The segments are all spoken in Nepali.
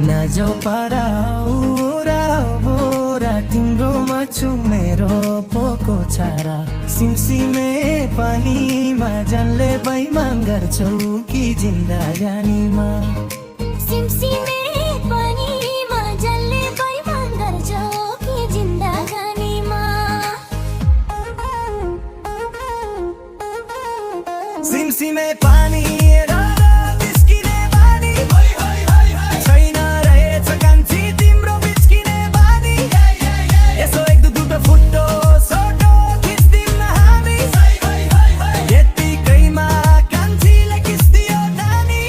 नजाऊ पारा उरा बोरा तिम्रोमा छु मेरो पोको छारा सिमसिमे पानीमा जानले बैमान गर्छौ कि जिन्दगानीमा सिमसिमे पानीमा जलले बैमान गर्छौ कि जिन्दगानीमा सिमसिमे पानी र बिस्किने बानी छैन रहेछ कान्छी तिम्रो बिस्किने बानी यसो एक दुईवटा फुटो सोटो खिच्दिउँ न हामी यतिकैमा कान्छीले खिच्दियो नानी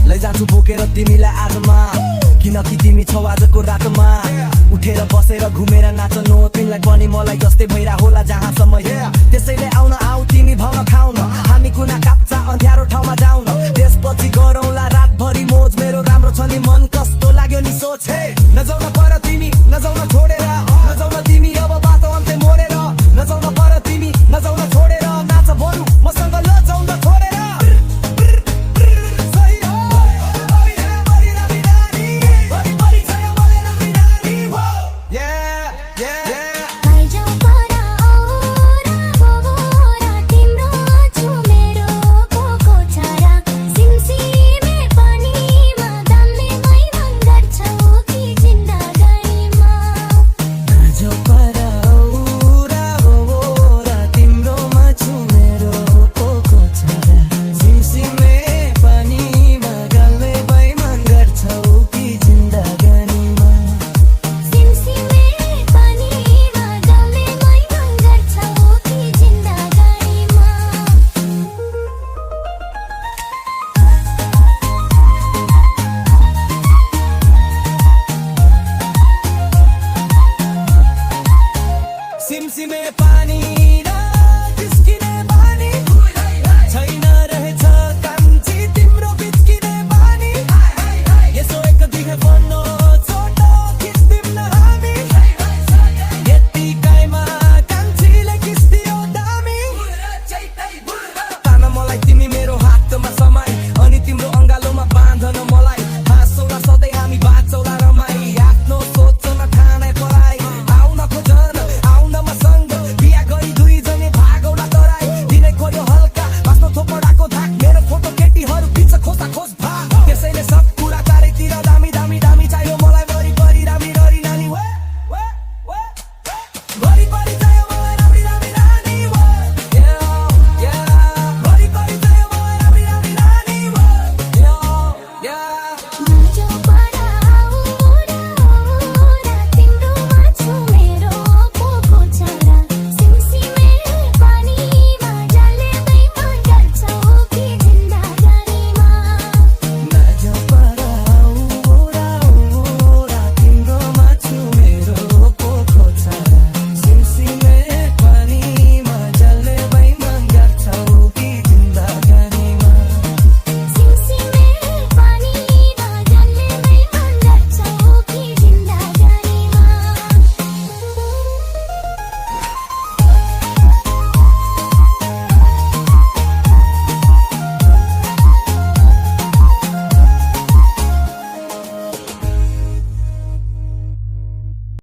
लैजान्छु बोकेर तिमीलाई आजमा किनकि तिमी छौ आजको रातमा उठेर बसेर घुमेर नाच्नु तिमीलाई पनि मलाई जस्तै भइरा होला जहाँ समय त्यसैले आउन आऊ तिमी भङ खाउन हामी कुना काप्चा अँध्यारो ठाउँमा जाउन त्यसपछि गरौँला रातभरि मोज मेरो राम्रो छ नि मन कस्तो लाग्यो नि सोच नजाउन